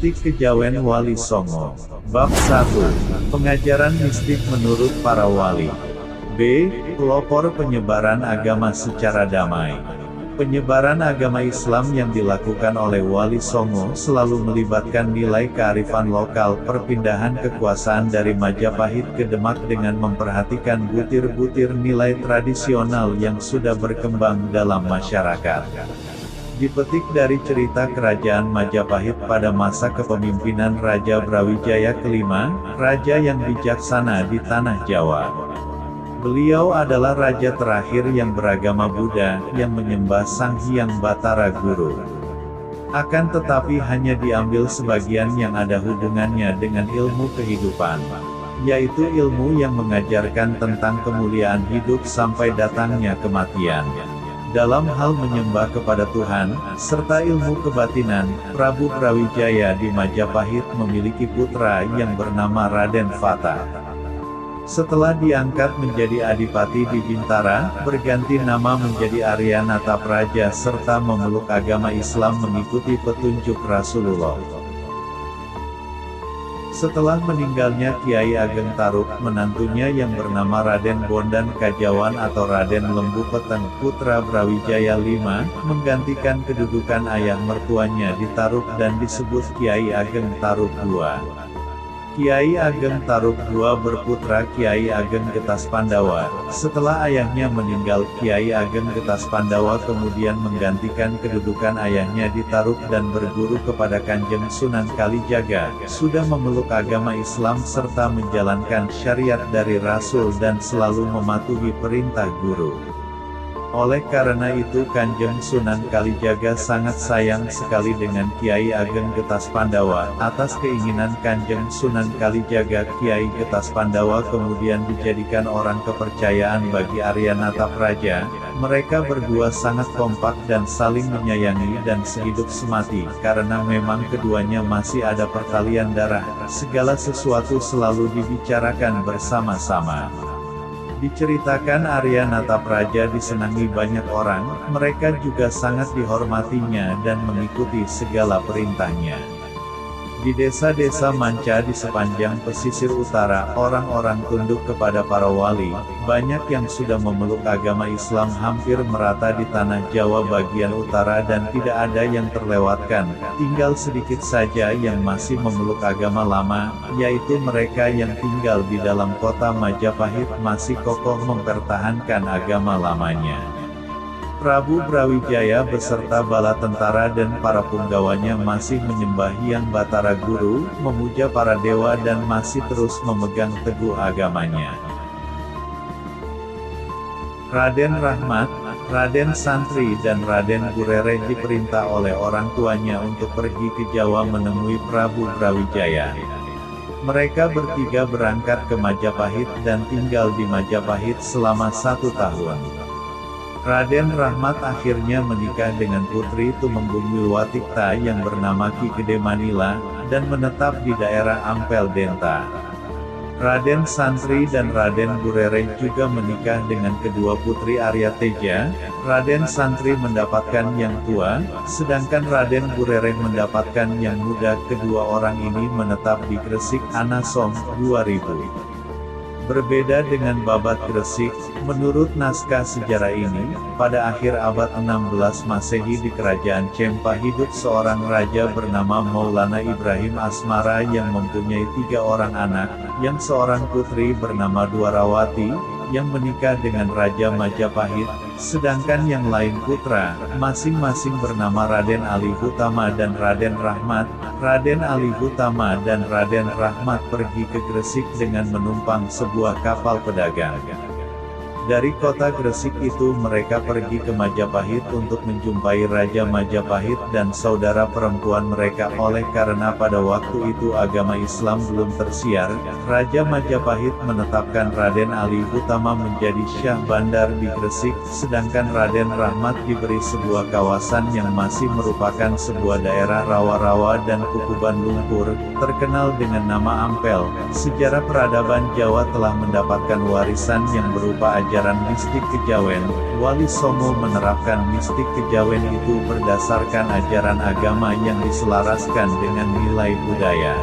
Mistik Kejawen Wali Songo. Bab 1. Pengajaran mistik menurut para wali. B. Pelopor penyebaran agama secara damai. Penyebaran agama Islam yang dilakukan oleh Wali Songo selalu melibatkan nilai kearifan lokal, perpindahan kekuasaan dari Majapahit ke Demak dengan memperhatikan butir-butir nilai tradisional yang sudah berkembang dalam masyarakat. Dipetik dari cerita kerajaan Majapahit pada masa kepemimpinan Raja Brawijaya kelima, raja yang bijaksana di tanah Jawa. Beliau adalah raja terakhir yang beragama Buddha, yang menyembah Sang Hyang Batara Guru. Akan tetapi hanya diambil sebagian yang ada hubungannya dengan ilmu kehidupan, yaitu ilmu yang mengajarkan tentang kemuliaan hidup sampai datangnya kematian. Dalam hal menyembah kepada Tuhan, serta ilmu kebatinan, Prabu Brawijaya di Majapahit memiliki putra yang bernama Raden Fata. Setelah diangkat menjadi adipati di Bintara, berganti nama menjadi Arya Natapraja serta memeluk agama Islam mengikuti petunjuk Rasulullah. Setelah meninggalnya Kiai Ageng Taruk, menantunya yang bernama Raden Bondan Kajawan atau Raden Lembu Peteng, putra Brawijaya V, menggantikan kedudukan ayah mertuanya di Taruk dan disebut Kiai Ageng Taruk II. Kiai Ageng Taruk II berputra Kiai Ageng Getas Pandawa. Setelah ayahnya meninggal, Kiai Ageng Getas Pandawa kemudian menggantikan kedudukan ayahnya di Taruk dan berguru kepada Kanjeng Sunan Kalijaga, sudah memeluk agama Islam serta menjalankan syariat dari Rasul dan selalu mematuhi perintah guru. Oleh karena itu Kanjeng Sunan Kalijaga sangat sayang sekali dengan Kiai Ageng Getas Pandawa. Atas keinginan Kanjeng Sunan Kalijaga, Kiai Getas Pandawa kemudian dijadikan orang kepercayaan bagi Arya Natapraja. Mereka berdua sangat kompak dan saling menyayangi dan sehidup semati, karena memang keduanya masih ada pertalian darah. Segala sesuatu selalu dibicarakan bersama-sama. Diceritakan Arya Natapraja disenangi banyak orang, mereka juga sangat dihormatinya dan mengikuti segala perintahnya. Di desa-desa manca di sepanjang pesisir utara, orang-orang tunduk kepada para wali. Banyak yang sudah memeluk agama Islam hampir merata di tanah Jawa bagian utara dan tidak ada yang terlewatkan. Tinggal sedikit saja yang masih memeluk agama lama, yaitu mereka yang tinggal di dalam kota Majapahit masih kokoh mempertahankan agama lamanya. Prabu Brawijaya beserta bala tentara dan para punggawanya masih menyembah Hyang Batara Guru, memuja para dewa dan masih terus memegang teguh agamanya. Raden Rahmat, Raden Santri dan Raden Gurereh diperintah oleh orang tuanya untuk pergi ke Jawa menemui Prabu Brawijaya. Mereka bertiga berangkat ke Majapahit dan tinggal di Majapahit selama 1 tahun. Raden Rahmat akhirnya menikah dengan putri Tumenggung Wilwatikta yang bernama Ki Gede Manila, dan menetap di daerah Ampel Denta. Raden Santri dan Raden Gurereh juga menikah dengan kedua putri Arya Teja. Raden Santri mendapatkan yang tua, sedangkan Raden Gurereh mendapatkan yang muda. Kedua orang ini menetap di Gresik, Anasom, 2000. Berbeda dengan Babat Gresik, menurut naskah sejarah ini, pada akhir abad 16 Masehi di Kerajaan Cempa hidup seorang raja bernama Maulana Ibrahim Asmara yang mempunyai 3 orang anak, yang seorang putri bernama Dwarawati, yang menikah dengan Raja Majapahit, sedangkan yang lain putra, masing-masing bernama Raden Ali Hutama dan Raden Rahmat. Raden Ali Hutama dan Raden Rahmat pergi ke Gresik dengan menumpang sebuah kapal pedagang. Dari kota Gresik itu mereka pergi ke Majapahit untuk menjumpai Raja Majapahit dan saudara perempuan mereka. Oleh karena pada waktu itu agama Islam belum tersiar, Raja Majapahit menetapkan Raden Ali Hutama menjadi Syah Bandar di Gresik, sedangkan Raden Rahmat diberi sebuah kawasan yang masih merupakan sebuah daerah rawa-rawa dan kukuban lumpur, terkenal dengan nama Ampel. Sejarah peradaban Jawa telah mendapatkan warisan yang berupa ajaran mistik kejawen, Wali Songo menerapkan mistik kejawen itu berdasarkan ajaran agama yang diselaraskan dengan nilai budaya.